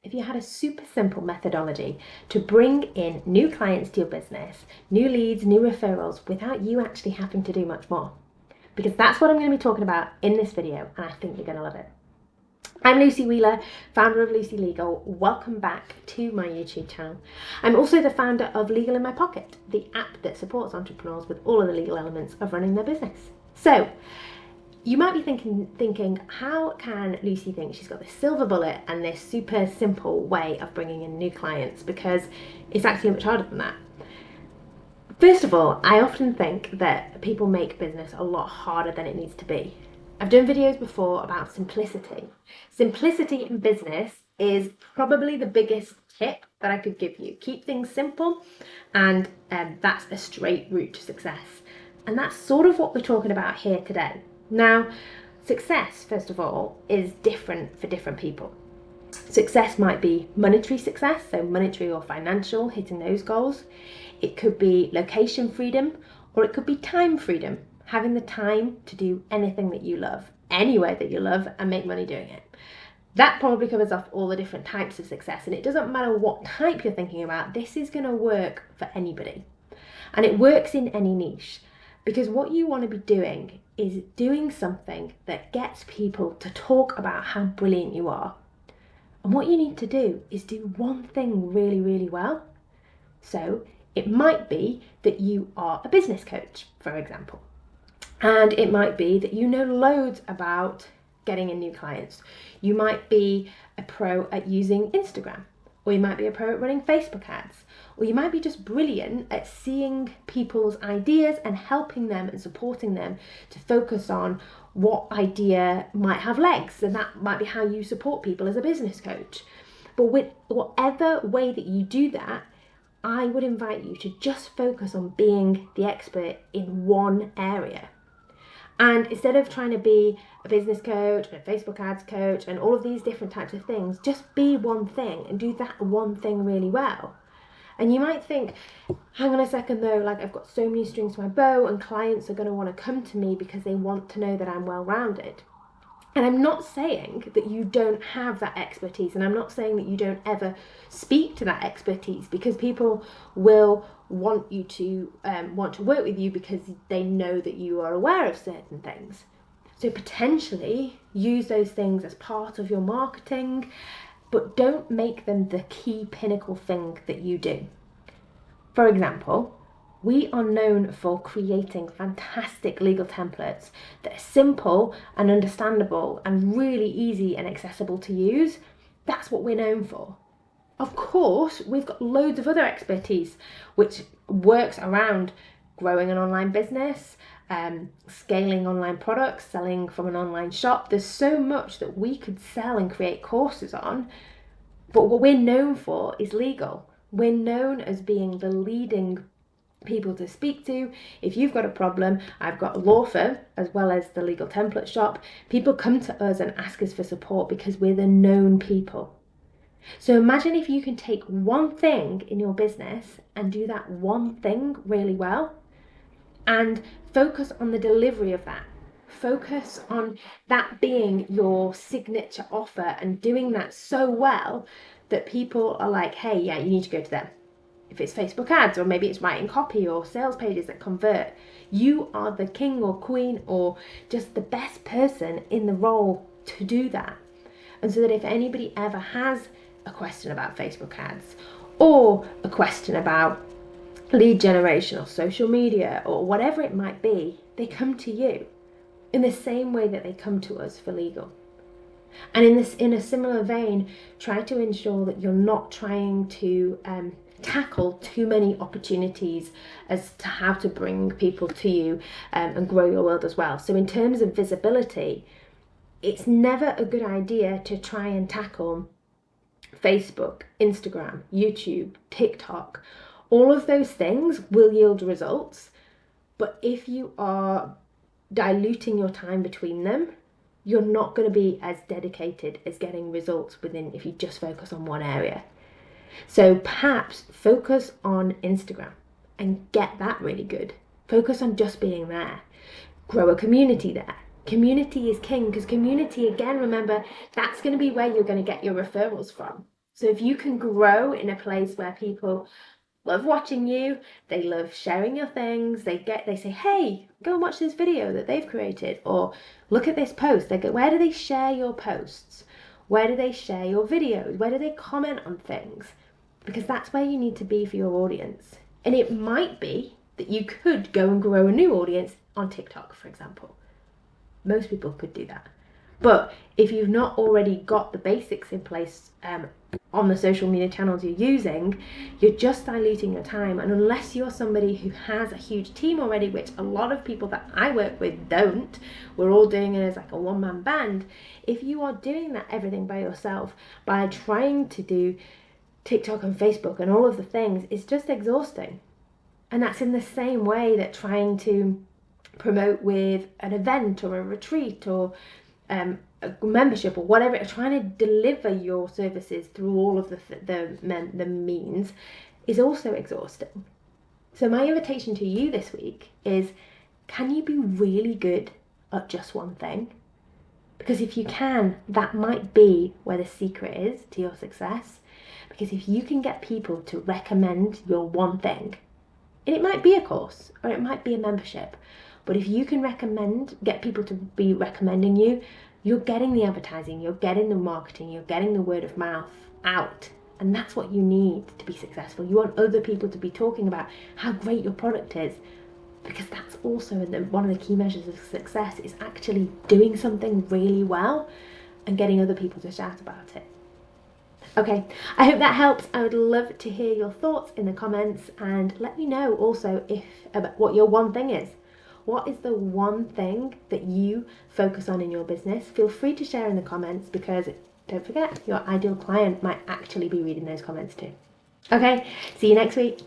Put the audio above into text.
if you had a super simple methodology to bring in new clients to your business, new leads, new referrals, without you actually having to do much more? Because that's what I'm going to be talking about in this video, and I think you're going to love it. I'm Lucy Wheeler, founder of Lucy Legal. Welcome back to my YouTube channel. I'm also the founder of Legal in My Pocket, the app that supports entrepreneurs with all of the legal elements of running their business. So, you might be thinking, how can Lucy think she's got this silver bullet and this super simple way of bringing in new clients? Because it's actually much harder than that. First of all, I often think that people make business a lot harder than it needs to be. I've done videos before about simplicity. Simplicity in business is probably the biggest tip that I could give you. Keep things simple, and that's a straight route to success. And that's sort of what we're talking about here today. Now, success, first of all, is different for different people. Success might be monetary success, so monetary or financial, hitting those goals. It could be location freedom, or it could be time freedom, having the time to do anything that you love, anywhere that you love, and make money doing it. That probably covers off all the different types of success, and it doesn't matter what type you're thinking about, this is going to work for anybody. And it works in any niche, because what you want to be doing is doing something that gets people to talk about how brilliant you are. And what you need to do is do one thing really, really well. So it might be that you are a business coach, for example. And it might be that you know loads about getting in new clients. You might be a pro at using Instagram, or you might be a pro at running Facebook ads, or you might be just brilliant at seeing people's ideas and helping them and supporting them to focus on what idea might have legs, and that might be how you support people as a business coach. But with whatever way that you do that, I would invite you to just focus on being the expert in one area. And instead of trying to be a business coach, a Facebook ads coach, and all of these different types of things, just be one thing and do that one thing really well. And you might think, hang on a second though, like I've got so many strings to my bow and clients are going to want to come to me because they want to know that I'm well-rounded. And I'm not saying that you don't have that expertise, and I'm not saying that you don't ever speak to that expertise, because people will want you to want to work with you because they know that you are aware of certain things. So potentially use those things as part of your marketing, but don't make them the key pinnacle thing that you do. For example, we are known for creating fantastic legal templates that are simple and understandable and really easy and accessible to use. That's what we're known for. Of course, we've got loads of other expertise which works around growing an online business, scaling online products, selling from an online shop. There's so much that we could sell and create courses on, but what we're known for is legal. We're known as being the leading people to speak to. If you've got a problem, I've got a law firm as well as the legal template shop. People come to us and ask us for support because we're the known people. So imagine if you can take one thing in your business and do that one thing really well, and focus on the delivery of that. Focus on that being your signature offer and doing that so well that people are like, hey, yeah, you need to go to them. If it's Facebook ads, or maybe it's writing copy or sales pages that convert, you are the king or queen or just the best person in the role to do that. And so that if anybody ever has a question about Facebook ads, or a question about lead generation or social media or whatever it might be, they come to you in the same way that they come to us for legal. And in a similar vein, try to ensure that you're not trying to tackle too many opportunities as to how to bring people to you and grow your world as well. So in terms of visibility, it's never a good idea to try and tackle Facebook, Instagram, YouTube, TikTok. All of those things will yield results, but if you are diluting your time between them, you're not going to be as dedicated as getting results within if you just focus on one area. So perhaps focus on Instagram and get that really good. Focus on just being there. Grow a community there. Community is king, because community, again, remember, that's going to be where you're going to get your referrals from. So if you can grow in a place where people love watching you, they love sharing your things, they say, hey, go and watch this video that they've created, or look at this post. They go, where do they share your posts? Where do they share your videos? Where do they comment on things? Because that's where you need to be for your audience. And it might be that you could go and grow a new audience on TikTok, for example. Most people could do that. But if you've not already got the basics in place on the social media channels you're using, you're just diluting your time. And unless you're somebody who has a huge team already, which a lot of people that I work with don't, we're all doing it as like a one-man band. If you are doing that everything by yourself, by trying to do TikTok and Facebook and all of the things, it's just exhausting. And that's in the same way that trying to promote with an event or a retreat or a membership or whatever, trying to deliver your services through all of the means is also exhausting. So my invitation to you this week is, can you be really good at just one thing? Because if you can, that might be where the secret is to your success. Because if you can get people to recommend your one thing, and it might be a course or it might be a membership, but if you can get people to be recommending you, you're getting the advertising, you're getting the marketing, you're getting the word of mouth out. And that's what you need to be successful. You want other people to be talking about how great your product is, because that's also one of the key measures of success, is actually doing something really well and getting other people to shout about it. Okay, I hope that helps. I would love to hear your thoughts in the comments, and let me know also about what your one thing is. What is the one thing that you focus on in your business? Feel free to share in the comments, because don't forget, your ideal client might actually be reading those comments too. Okay, see you next week.